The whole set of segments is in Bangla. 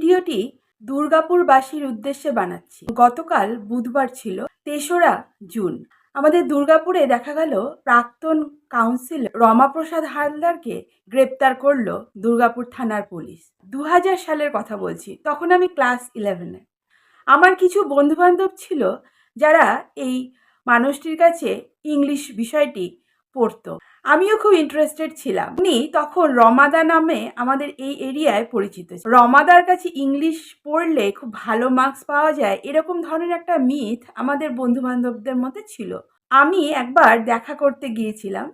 ভিডিওটি দুর্গাপুরবাসীর উদ্দেশ্যে বানাচ্ছি। গতকাল বুধবার ছিল ৩রা জুন। আমাদের দুর্গাপুরে দেখা গেল প্রাক্তন কাউন্সিলর রমাপ্রসাদ হালদারকে গ্রেপ্তার করলো দুর্গাপুর থানার পুলিশ। ২০০০ সালের কথা বলছি, তখন আমি ক্লাস 11-এ। আমার কিছু বন্ধুবান্ধব ছিল যারা এই মানুষটির কাছে ইংলিশ বিষয়টি পড়তো। আমিও খুব ইন্টারেস্টেড ছিলাম। উনি তখন রমাদা নামে আমাদের এই এরিয়ায় পরিচিত। রমাদার কাছে ইংলিশ পড়লে খুব ভালো মার্কস পাওয়া যায়, এরকম ধরনের একটা মিথ আমাদের বন্ধু বান্ধবদের মধ্যে ছিল। আমি একবার দেখা করতে গিয়েছিলাম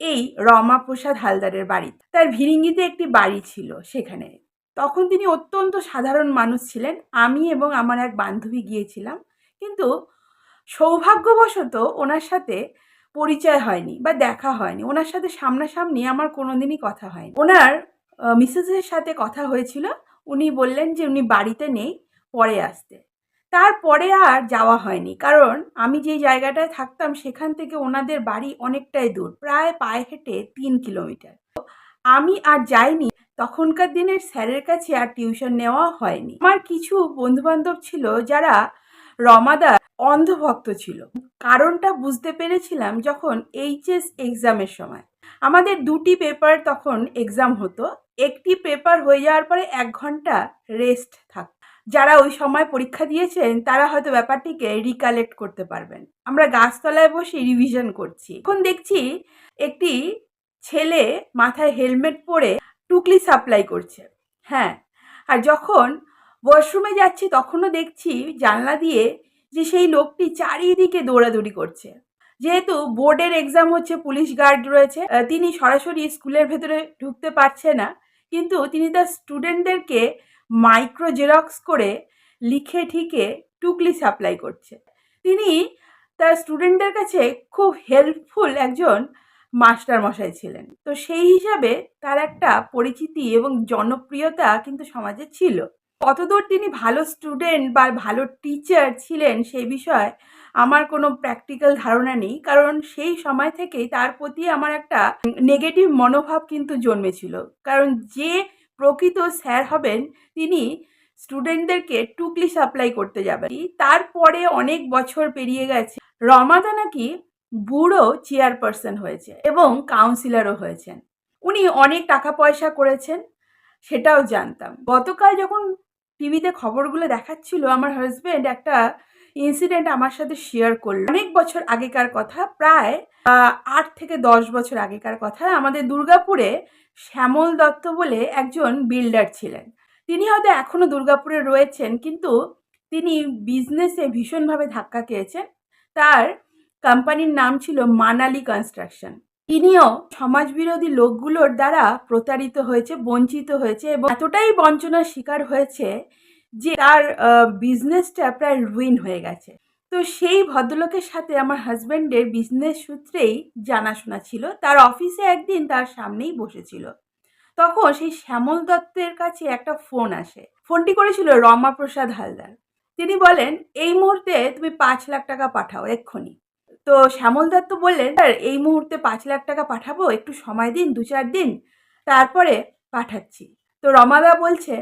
এই রমাপ্রসাদ হালদারের বাড়িতে। তার ভিরিঙ্গিতে একটি বাড়ি ছিল সেখানে। তখন তিনি অত্যন্ত সাধারণ মানুষ ছিলেন। আমি এবং আমার এক বান্ধবী গিয়েছিলাম, কিন্তু সৌভাগ্যবশত ওনার সাথে পরিচয় হয়নি বা দেখা হয়নি। ওনার সাথে সামনাসামনি আমার কোনোদিনই কথা হয়নি। ওনার মিসেসের সাথে কথা হয়েছিল, উনি বললেন যে উনি বাড়িতে নেই, পরে আসতে। তারপরে আর যাওয়া হয়নি, কারণ আমি যেই জায়গাটায় থাকতাম সেখান থেকে ওনাদের বাড়ি অনেকটাই দূর, প্রায় পায়ে হেঁটে ৩ কিলোমিটার। আমি আর যাইনি। তখনকার দিনের স্যারের কাছে আর টিউশন নেওয়া হয়নি। আমার কিছু বন্ধুবান্ধব ছিল যারা রমাদার অন্ধভক্ত ছিল। কারণটা বুঝতে পেরেছিলাম যখন এইচএস এক্সামের সময়। আমাদের 2টি পেপার তখন এক্সাম হতো। একটি পেপার হয়ে যাওয়ার পরে 1 ঘন্টা রেস্ট থাকতো। যারা ওই সময় পরীক্ষা দিয়েছেন তারা হয়তো ব্যাপারটিকে রিকালেক্ট করতে পারবেন। আমরা গাছতলায় বসে রিভিশন করছি। এখন দেখছি একটি ছেলে মাথায় হেলমেট পরে টুকলি সাপ্লাই করছে। হ্যাঁ, আর যখন ওয়াশরুমে যাচ্ছি তখনও দেখছি জানলা দিয়ে যে সেই লোকটি চারিদিকে দৌড়াদৌড়ি করছে। যেহেতু বোর্ডের এক্সাম হচ্ছে, পুলিশ গার্ড রয়েছে, তিনি সরাসরি স্কুলের ভেতরে ঢুকতে পারছে না, কিন্তু তিনি তার স্টুডেন্টদেরকে মাইক্রো জেরক্স করে লিখে ঠিকে টুকলি সাপ্লাই করছে। তিনি তার স্টুডেন্টদের কাছে খুব হেল্পফুল একজন মাস্টার মশাই ছিলেন। তো সেই হিসাবে তার একটা পরিচিতি এবং জনপ্রিয়তা কিন্তু সমাজে ছিল। কতদূর তিনি ভালো স্টুডেন্ট বা ভালো টিচার ছিলেন সেই বিষয়ে আমার কোনো প্র্যাকটিক্যাল ধারণা নেই, কারণ সেই সময় থেকেই তার প্রতি আমার একটা নেগেটিভ মনোভাব কিন্তু জন্মেছিল। কারণ যে প্রকৃত স্যার হবেন তিনি স্টুডেন্টদেরকে টুকলি সাপ্লাই করতে যাবেন। তারপরে অনেক বছর পেরিয়ে গেছে, রমাদা নাকি বুড়ো চেয়ারপারসন হয়েছে এবং কাউন্সিলরও হয়েছেন। উনি অনেক টাকা পয়সা করেছেন, সেটাও জানতাম। গতকাল যখন টিভিতে খবরগুলো দেখাচ্ছিল, আমার হাজব্যান্ড একটা ইনসিডেন্ট আমার সাথে শেয়ার করল। অনেক বছর আগেকার কথা, প্রায় 8 থেকে 10 বছর আগেকার কথা। আমাদের দুর্গাপুরে শ্যামল দত্ত বলে একজন বিল্ডার ছিলেন। তিনি হয়তো এখনো দুর্গাপুরে রয়েছেন, কিন্তু তিনি বিজনেসে ভীষণভাবে ধাক্কা খেয়েছেন। তার কোম্পানির নাম ছিল মানালি কনস্ট্রাকশন। তিনিও সমাজবিরোধী লোকগুলোর দ্বারা প্রতারিত হয়েছে, বঞ্চিত হয়েছে এবং এতটাই বঞ্চনার শিকার হয়েছে যে তার বিজনেসটা প্রায় রুইন হয়ে গেছে। তো সেই ভদ্রলোকের সাথে আমার হাজব্যান্ডের বিজনেস সূত্রেই জানাশোনা ছিল। তার অফিসে একদিন তার সামনেই বসেছিল। তখন সেই শ্যামল দত্তের কাছে একটা ফোন আসে। ফোনটি করেছিল রমাপ্রসাদ হালদার। তিনি বলেন, এই মুহূর্তে তুমি 5 লাখ টাকা পাঠাও এক্ষুনি। তো শ্যামল দত্ত বললেন, স্যার এই মুহূর্তে 5 লাখ টাকা পাঠাবো, একটু সময় দিন, 2-4 দিন, তারপরে পাঠাচ্ছি। তো রমাদা বলছে,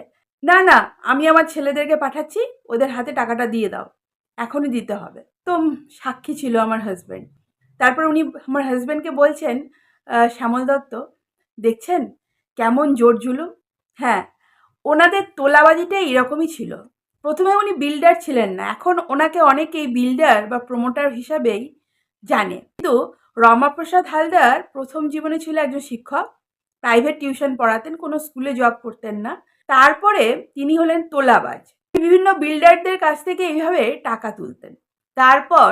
না না, আমি আমার ছেলেদেরকে পাঠাচ্ছি, ওদের হাতে টাকাটা দিয়ে দাও, এখনই দিতে হবে। তো সাক্ষী ছিল আমার হাজব্যান্ড। তারপর উনি আমার হাজব্যান্ডকে বলছেন, শ্যামল দত্ত দেখছেন কেমন জোর জুলুম। হ্যাঁ, ওনাদের তোলাবাজিটাই এরকমই ছিল। প্রথমে উনি বিল্ডার ছিলেন না, এখন ওনাকে অনেকেই বিল্ডার বা প্রমোটার হিসাবেই জানে। কিন্তু রমাপ্রসাদ হালদার প্রথম জীবনে ছিল একজন শিক্ষক, প্রাইভেট টিউশন পড়াতেন, কোনো স্কুলে জব করতেন না। তারপরে তিনি হলেন তোলাবাজ, বিভিন্ন বিল্ডারদের কাছ থেকে এইভাবে টাকা তুলতেন। তারপর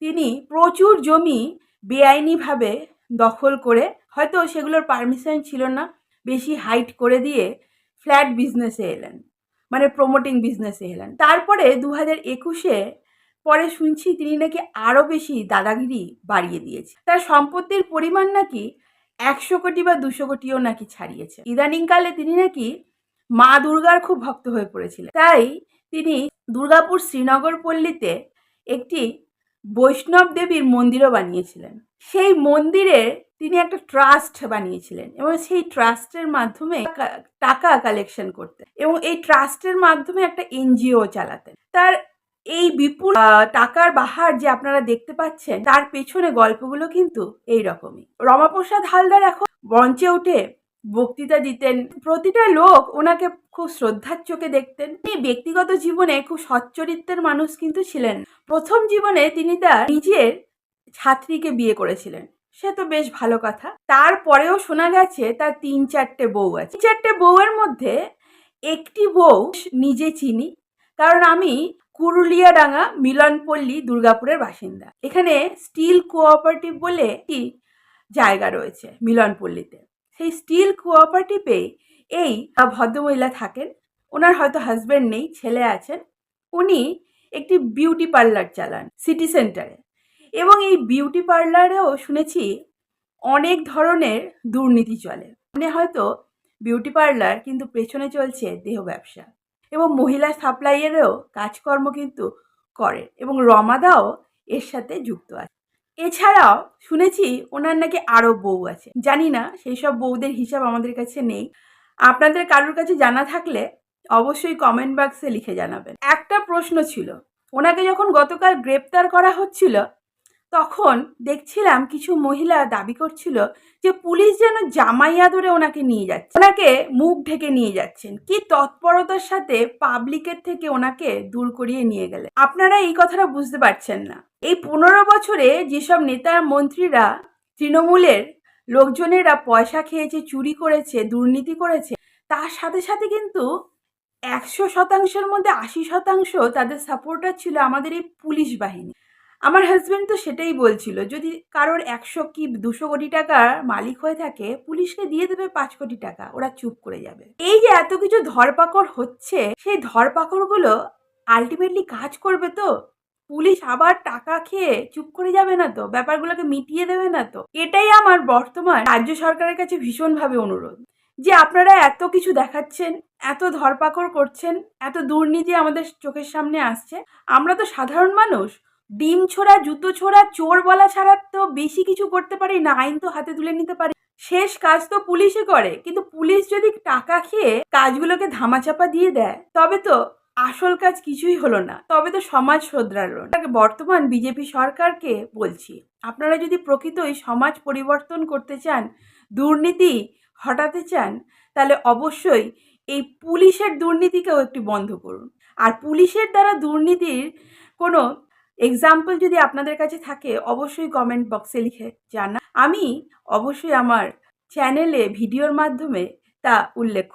তিনি প্রচুর জমি বেআইনিভাবে দখল করে, হয়তো সেগুলোর পারমিশন ছিল না, বেশি হাইট করে দিয়ে ফ্ল্যাট বিজনেসে এলেন, মানে প্রমোটিং বিজনেসে এলেন। তারপরে 2021-এ পরে শুনছি তিনি নাকি আরও বেশি দাদাগিরি বাড়িয়ে দিয়েছে। তার সম্পত্তির পরিমাণ নাকি 100 কোটি বা 200 কোটিও নাকি ছাড়িয়েছে। ইদানিংকালে তিনি নাকি মা দুর্গার খুব ভক্ত হয়ে পড়েছিলেন। তাই তিনি দুর্গাপুর শ্রীনগর পল্লীতে একটি বৈষ্ণব দেবীর মন্দিরও বানিয়েছিলেন। সেই মন্দিরে তিনি একটা ট্রাস্ট বানিয়েছিলেন এবং সেই ট্রাস্টের মাধ্যমে টাকা কালেকশন করতেন এবং এই ট্রাস্টের মাধ্যমে একটা এনজিও চালাতেন। তার এই বিপুল টাকার বাহার যে আপনারা দেখতে পাচ্ছেন, তার পেছনে গল্পগুলো কিন্তু এই রকমই। রমাপ্রসাদ হালদার এখন মঞ্চে উঠে বক্তৃতা দিতেন, প্রতিটা লোক ওনাকে খুব শ্রদ্ধার চোখে দেখতেন। তিনি ব্যক্তিগত জীবনে খুব সচ্চরিত্রের মানুষ কিন্তু ছিলেন। প্রথম জীবনে তিনি তার নিজের ছাত্রীকে বিয়ে করেছিলেন, সে তো বেশ ভালো কথা। তারপরেও শোনা গেছে তার 3-4টে বউ আছে। 3-4টে বউয়ের মধ্যে একটি বউ নিজে চিনি, কারণ আমি কুরুলিয়াডাঙ্গা মিলনপল্লী দুর্গাপুরের বাসিন্দা। এখানে স্টিল কোঅপারেটিভ বলে একটি জায়গা রয়েছে মিলনপল্লীতে। সেই স্টিল কোঅপারেটিভে এই ভদ্রমহিলা থাকেন। ওনার হয়তো হাজবেন্ড নেই, ছেলে আছেন। উনি একটি বিউটি পার্লার চালান সিটি সেন্টারে, এবং এই বিউটি পার্লারেও শুনেছি অনেক ধরনের দুর্নীতি চলে। মানে হয়তো বিউটি পার্লার কিন্তু পেছনে চলছে দেহ ব্যবসা, এবং মহিলা সাপ্লাইয়েরও কাজকর্ম কিন্তু করে, এবং রমাদাও এর সাথে যুক্ত আছে। এছাড়াও শুনেছি ওনার নাকি আরও বউ আছে, জানি না, সেই সব বউদের হিসাব আমাদের কাছে নেই। আপনাদের কারোর কাছে জানা থাকলে অবশ্যই কমেন্ট বক্সে লিখে জানাবেন। একটা প্রশ্ন ছিল, ওনাকে যখন গতকাল গ্রেপ্তার করা হচ্ছিল তখন দেখছিলাম কিছু মহিলা দাবি করছিল যে পুলিশ যেন জামাই আদরে ওনাকে নিয়ে যাচ্ছে, ওনাকে মুখ ঢেকে নিয়ে যাচ্ছেন। কি তৎপরতার সাথে পাবলিকের থেকে ওনাকে দূর করিয়ে নিয়ে গেলে। আপনারা এই কথাটা বুঝতে পারছেন না, এই 15 বছরে যেসব নেতা মন্ত্রীরা, তৃণমূলের লোকজনেরা পয়সা খেয়েছে, চুরি করেছে, দুর্নীতি করেছে, তার সাথে সাথে কিন্তু 100%-এর মধ্যে 80% তাদের সাপোর্টার ছিল আমাদের এই পুলিশ বাহিনী। আমার হাজব্যান্ড তো সেটাই বলছিল, যদি কারোর 100 কি 200 কোটি টাকার মালিক হয়ে থাকে, পুলিশকে দিয়ে দেবে 5 কোটি টাকা, ওরা চুপ করে যাবে। এই যে এত কিছু ধরপাকড় হচ্ছে, সেই ধরপাকড়গুলো আলটিমেটলি কাজ করবে তো? পুলিশ আবার টাকা খেয়ে চুপ করে যাবে না তো? ব্যাপারগুলোকে মিটিয়ে দেবে না তো? এটাই আমার বর্তমান রাজ্য সরকারের কাছে ভীষণভাবে অনুরোধ, যে আপনারা এত কিছু দেখাচ্ছেন, এত ধরপাকড় করছেন, এত দুর্নীতি আমাদের চোখের সামনে আসছে, আমরা তো সাধারণ মানুষ, ডিম ছোড়া, জুতো ছোড়া, চোর বলা ছাড়া তো বেশি কিছু করতে পারি না, আইন তো হাতে তুলে নিতে পারি। শেষ কাজ তো পুলিশই করে, কিন্তু পুলিশ যদি টাকা খেয়ে কাজগুলোকে ধামাচাপা দিয়ে দেয়, তবে তো আসল কাজ কিছুই হলো না, তবে তো সমাজ শোধরালো না। বর্তমান বিজেপি সরকারকে বলছি, আপনারা যদি প্রকৃতই সমাজ পরিবর্তন করতে চান, দুর্নীতি হটাতে চান, তাহলে অবশ্যই এই পুলিশের দুর্নীতিকেও একটু বন্ধ করুন। আর পুলিশের দ্বারা দুর্নীতির কোনো এক্সাম্পল যদি আপনাদের কাছে থাকে, অবশ্যই কমেন্ট বক্সে লিখে জানান। আমি অবশ্যই আমার চ্যানেলে ভিডিওর মাধ্যমে তা উল্লেখ